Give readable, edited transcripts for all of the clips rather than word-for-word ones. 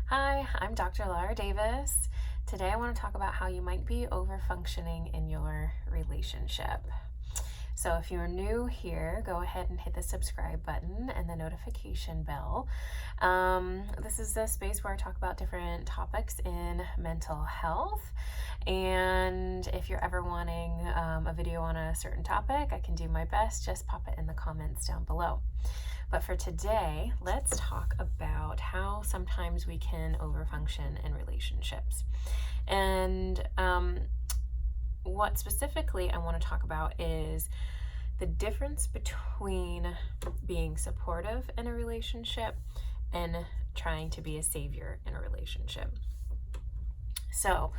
Hi, I'm Dr. Laura Davis. Today I want to talk about how you might be overfunctioning in your relationship. So if you're new here, go ahead and hit the subscribe button and the notification bell. This is a space where I talk about different topics in mental health. And if you're ever wanting a video on a certain topic, I can do my best. Just pop it in the comments down below. But for today, let's talk about how sometimes we can overfunction in relationships. And what specifically I want to talk about is the difference between being supportive in a relationship and trying to be a savior in a relationship. So,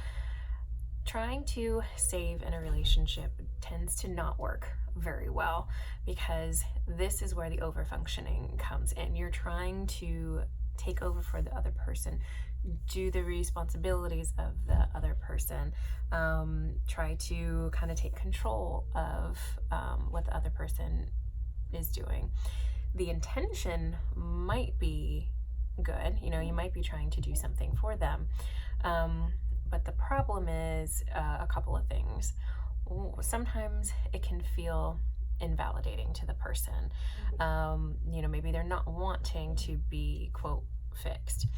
trying to save in a relationship tends to not work very well because this is where the overfunctioning comes in. You're trying to take over for the other person, do the responsibilities of the other person, try to kind of take control of what the other person is doing. The intention might be good, you might be trying to do something for them. But the problem is a couple of things. Sometimes it can feel invalidating to the person. Maybe they're not wanting to be, quote, fixed.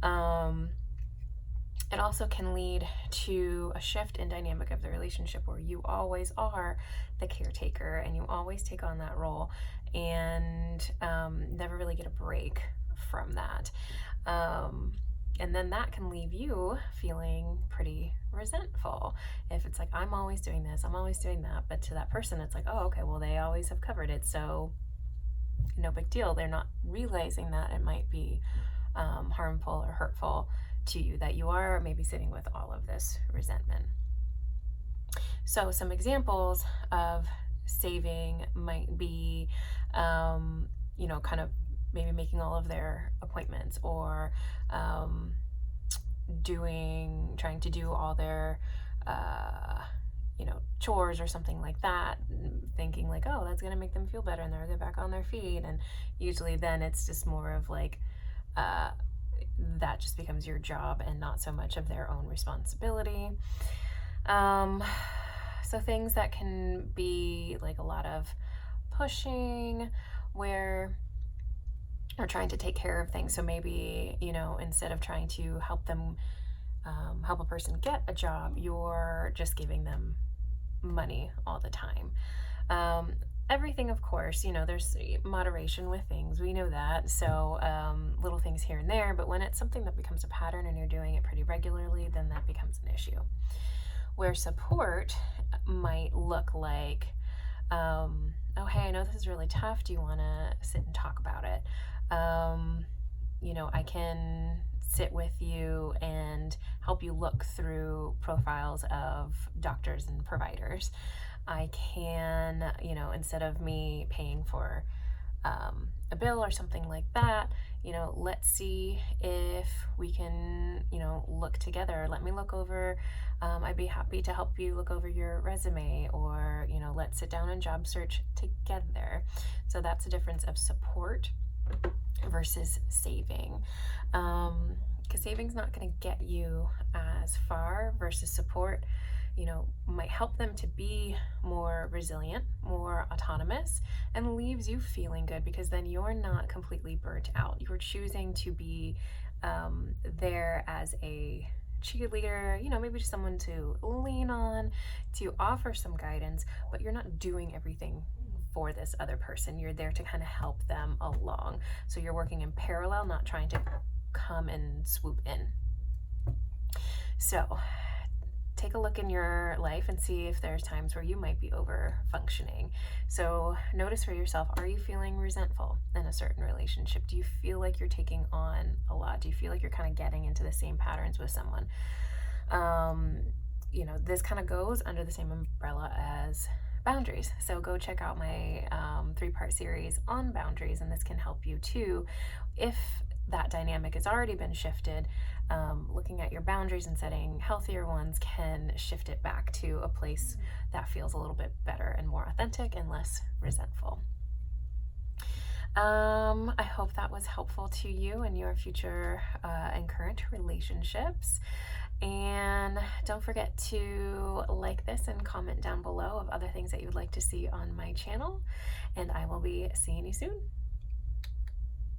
It also can lead to a shift in dynamic of the relationship where you always are the caretaker and you always take on that role and never really get a break from that. And then that can leave you feeling pretty resentful. If it's like, I'm always doing this, I'm always doing that. But to that person, it's like, oh, okay, well, they always have covered it. So no big deal. They're not realizing that it might be harmful or hurtful to you, that you are maybe sitting with all of this resentment. So some examples of saving might be, kind of maybe making all of their appointments or trying to do all their chores or something like that, thinking like, oh, that's gonna make them feel better and they'll get back on their feet. And usually then it's just more of like that just becomes your job and not so much of their own responsibility. So things that can be like a lot of pushing where or trying to take care of things. So maybe, instead of trying to help them, help a person get a job, you're just giving them money all the time. Everything, of course, there's moderation with things. We know that. So little things here and there, but when it's something that becomes a pattern and you're doing it pretty regularly, then that becomes an issue. Where support might look like, oh, hey, I know this is really tough. Do you want to sit and talk about it? I can sit with you and help you look through profiles of doctors and providers. I can, instead of me paying for a bill or something like that, let's see if we can, look together. Let me look over, I'd be happy to help you look over your resume, or, let's sit down and job search together. So that's a difference of support versus saving. Because saving's not going to get you as far versus support, might help them to be more resilient, more autonomous, and leaves you feeling good because then you're not completely burnt out. You're choosing to be there as a cheerleader, maybe just someone to lean on, to offer some guidance, but you're not doing everything for this other person. You're there to kind of help them along. So you're working in parallel, not trying to come and swoop in. So take a look in your life and see if there's times where you might be over functioning. So notice for yourself, are you feeling resentful in a certain relationship? Do you feel like you're taking on a lot? Do you feel like you're kind of getting into the same patterns with someone? This kind of goes under the same umbrella as boundaries. So go check out my 3-part series on boundaries, and this can help you too if that dynamic has already been shifted. Looking at your boundaries and setting healthier ones can shift it back to a place that feels a little bit better and more authentic and less resentful. I hope that was helpful to you in your future and current relationships. And don't forget to like this and comment down below of other things that you would like to see on my channel. And I will be seeing you soon.